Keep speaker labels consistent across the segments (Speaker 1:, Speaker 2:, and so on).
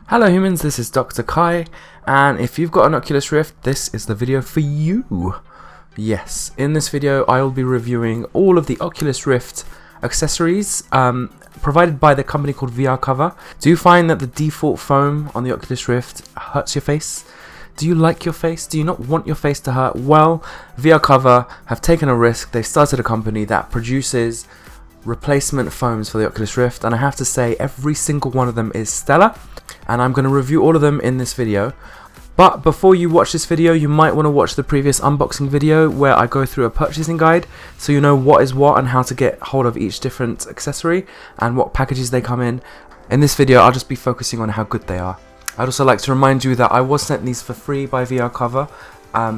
Speaker 1: Hello humans, this is Dr. Kai, and if you've got an Oculus Rift, this is the video for you. Yes, in this video I will be reviewing all of the Oculus Rift accessories provided by the company called VR Cover. Do you find that the default foam on the Oculus Rift hurts your face? Do you like your face? Do you not want your face to hurt? Well, VR Cover have taken a risk. They've started a company that produces replacement foams for the Oculus Rift, and I have to say every single one of them is stellar, and I'm going to review all of them in this video. But before you watch this video, you might want to watch the previous unboxing video where I go through a purchasing guide so you know what is what and how to get hold of each different accessory and what packages they come in. In this video I'll just be focusing on how good they are. I'd also like to remind you that I was sent these for free by VR Cover,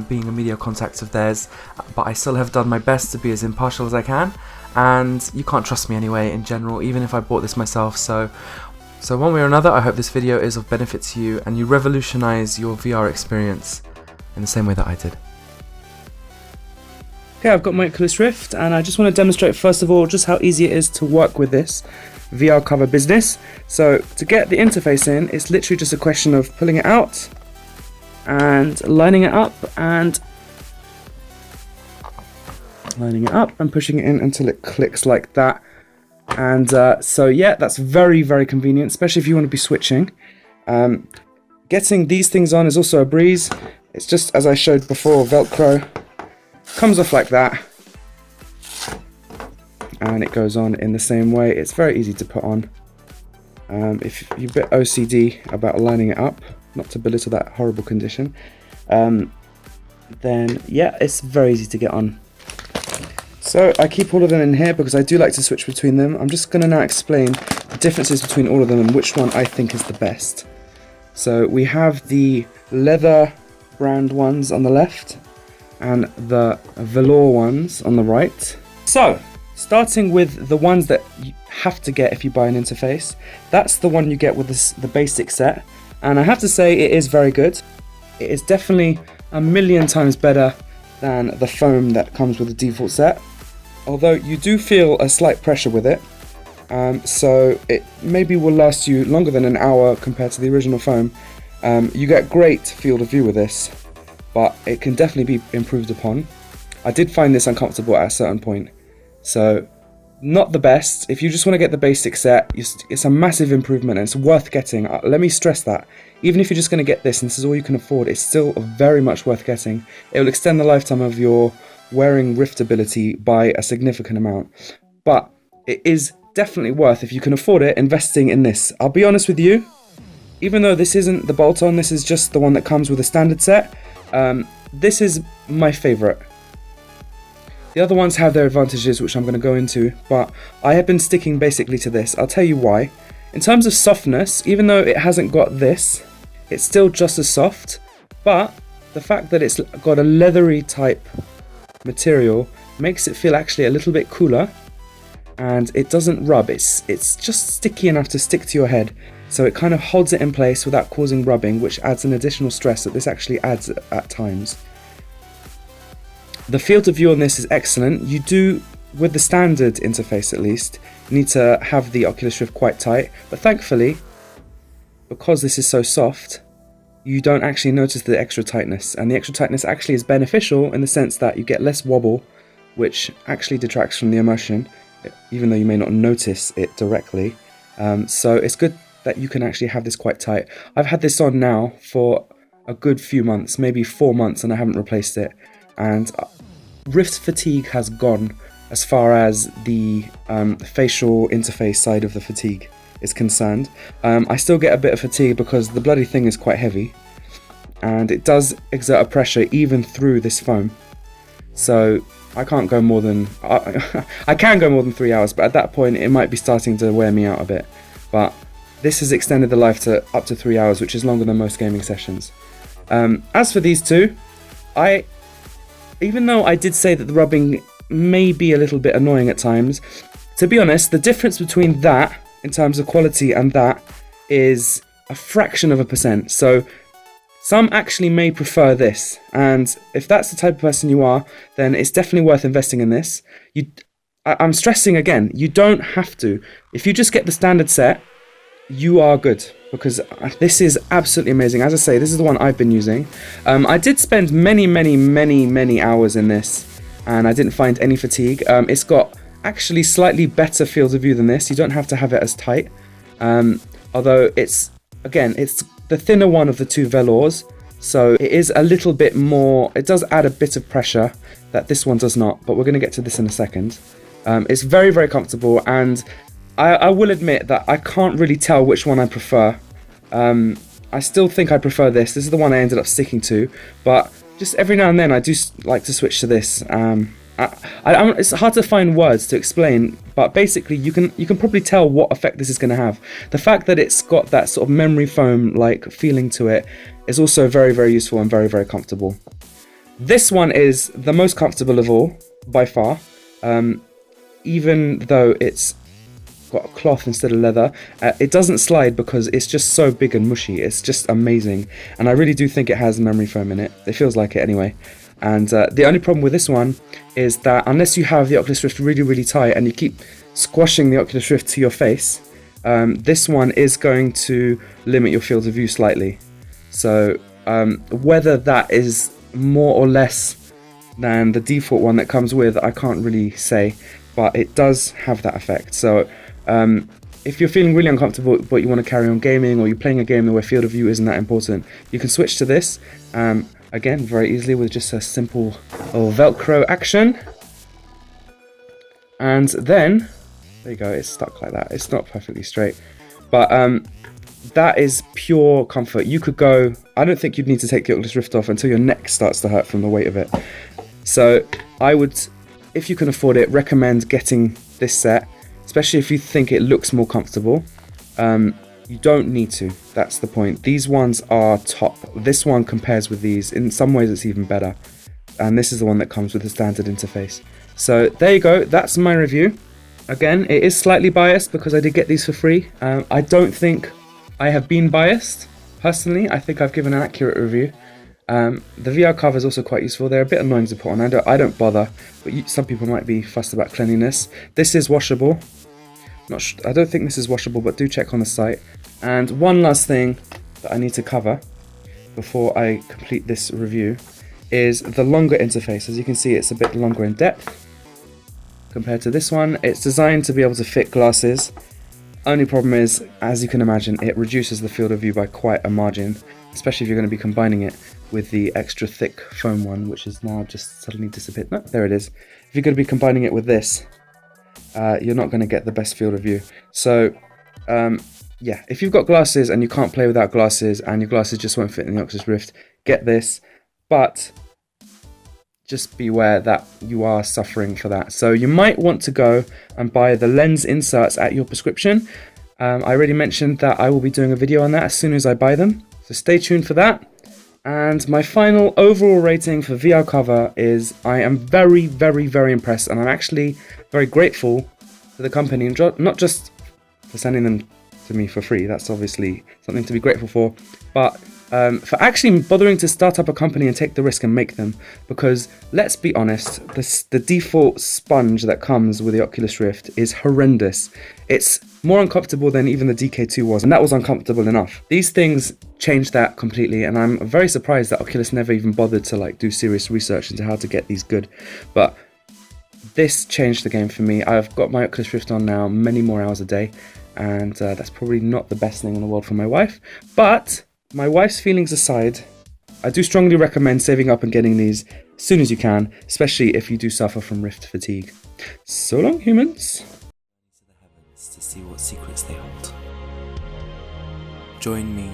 Speaker 1: being a media contact of theirs, but I still have done my best to be as impartial as I can, and you can't trust me anyway in general, even if I bought this myself. So one way or another, I hope this video is of benefit to you and you revolutionize your VR experience in the same way that I did.
Speaker 2: Okay, I've got my Oculus Rift and I just want to demonstrate first of all just how easy it is to work with this VR Cover business. So to get the interface in, it's literally just a question of pulling it out and lining it up and pushing it in until it clicks like that. And so yeah, that's very, very convenient, especially if you want to be switching. Getting these things on is also a breeze. It's just, as I showed before, Velcro. Comes off like that. And it goes on in the same way. It's very easy to put on. If you're a bit OCD about lining it up, not to belittle that horrible condition, then yeah, it's very easy to get on. So I keep all of them in here because I do like to switch between them. I'm just going to now explain the differences between all of them and which one I think is the best. So we have the leather brand ones on the left and the Velour ones on the right. So starting with the ones that you have to get if you buy an interface, that's the one you get with the basic set, and I have to say it is very good. It is definitely a million times better than the foam that comes with the default set, although you do feel a slight pressure with it, so it maybe will last you longer than an hour compared to the original foam. You get great field of view with this, but it can definitely be improved upon. I did find this uncomfortable at a certain point, so not the best. If you just want to get the basic set, it's a massive improvement and it's worth getting. Let me stress that. Even if you're just going to get this and this is all you can afford, it's still very much worth getting. It will extend the lifetime of your wearing Rift ability by a significant amount. But it is definitely worth, if you can afford it, investing in this. I'll be honest with you, even though this isn't the bolt-on, this is just the one that comes with a standard set, this is my favourite. The other ones have their advantages, which I'm going to go into, but I have been sticking basically to this. I'll tell you why. In terms of softness, even though it hasn't got this, it's still just as soft, but the fact that it's got a leathery type material makes it feel actually a little bit cooler, and it doesn't rub. It's just sticky enough to stick to your head, so it kind of holds it in place without causing rubbing, which adds an additional stress that this actually adds at times. The field of view on this is excellent. You do, with the standard interface at least, need to have the Oculus Rift quite tight, but thankfully, because this is so soft, you don't actually notice the extra tightness, and the extra tightness actually is beneficial in the sense that you get less wobble, which actually detracts from the immersion, even though you may not notice it directly. So it's good that you can actually have this quite tight. I've had this on now for a good few months, maybe 4 months, and I haven't replaced it, and Rift fatigue has gone as far as the facial interface side of the fatigue is concerned. I still get a bit of fatigue because the bloody thing is quite heavy and it does exert a pressure even through this foam, so I can't go more than I can go more than 3 hours, but at that point it might be starting to wear me out a bit. But this has extended the life to up to 3 hours, which is longer than most gaming sessions. As for these two, even though I did say that the rubbing may be a little bit annoying at times, to be honest, the difference between that in terms of quality and that is a fraction of a percent. So some actually may prefer this, and if that's the type of person you are, then it's definitely worth investing in this. I'm stressing again, you don't have to. If you just get the standard set, you are good. because this is absolutely amazing. As I say, this is the one I've been using. I did spend many hours in this, and I didn't find any fatigue. It's got actually slightly better field of view than this. You don't have to have it as tight, although it's the thinner one of the two Velours, so it is a little bit more, it does add a bit of pressure that this one does not, but we're going to get to this in a second. It's very comfortable, and I will admit that I can't really tell which one I prefer. I still think I prefer this. This is the one I ended up sticking to, but just every now and then I do like to switch to this. It's hard to find words to explain, but basically you can probably tell what effect this is going to have. The fact that it's got that sort of memory foam like feeling to it is also very useful and very comfortable. This one is the most comfortable of all by far, even though it's got cloth instead of leather. It doesn't slide because it's just so big and mushy. It's just amazing, and I really do think it has memory foam in it. It feels like it anyway. And the only problem with this one is that unless you have the Oculus Rift really tight and you keep squashing the Oculus Rift to your face, this one is going to limit your field of view slightly. So whether that is more or less than the default one that comes with, I can't really say, but it does have that effect. So if you're feeling really uncomfortable but you want to carry on gaming, or you're playing a game where field of view isn't that important, you can switch to this. Again, very easily with just a simple little Velcro action. And then, there you go, it's stuck like that. It's not perfectly straight. But that is pure comfort. You could go, I don't think you'd need to take the Oculus Rift off until your neck starts to hurt from the weight of it. So I would, if you can afford it, recommend getting this set, especially if you think it looks more comfortable. You don't need to, that's the point. These ones are top. This one compares with these. In some ways it's even better. And this is the one that comes with the standard interface. So there you go, that's my review. Again, it is slightly biased because I did get these for free. I don't think I have been biased, personally. I think I've given an accurate review. The VR cover is also quite useful. They're a bit annoying to put on. I don't bother, but some people might be fussed about cleanliness. This is washable. I don't think this is washable, but do check on the site. And one last thing that I need to cover before I complete this review is the longer interface. As you can see, it's a bit longer in depth compared to this one. It's designed to be able to fit glasses. Only problem is, as you can imagine, it reduces the field of view by quite a margin, especially if you're going to be combining it with the extra thick foam one, which is now just suddenly disappeared. No, there it is. If you're going to be combining it with this, you're not going to get the best field of view. So yeah, if you've got glasses and you can't play without glasses and your glasses just won't fit in the Oculus Rift, get this, but just beware that you are suffering for that. So you might want to go and buy the lens inserts at your prescription. I already mentioned that I will be doing a video on that as soon as I buy them, so stay tuned for that. And my final overall rating for VR cover is I am very impressed, and I'm actually very grateful to the company, not just for sending them to me for free, that's obviously something to be grateful for, but for actually bothering to start up a company and take the risk and make them. Because let's be honest, the default sponge that comes with the Oculus Rift is horrendous. It's more uncomfortable than even the DK2 was, and that was uncomfortable enough. These things changed that completely, and I'm very surprised that Oculus never even bothered to like do serious research into how to get these good. But this changed the game for me. I've got my Oculus Rift on now many more hours a day, and that's probably not the best thing in the world for my wife. But my wife's feelings aside, I do strongly recommend saving up and getting these as soon as you can, especially if you do suffer from Rift fatigue. So long, humans.
Speaker 1: To the heavens to see what secrets they hold. Join me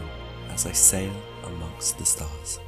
Speaker 1: as I sail amongst the stars.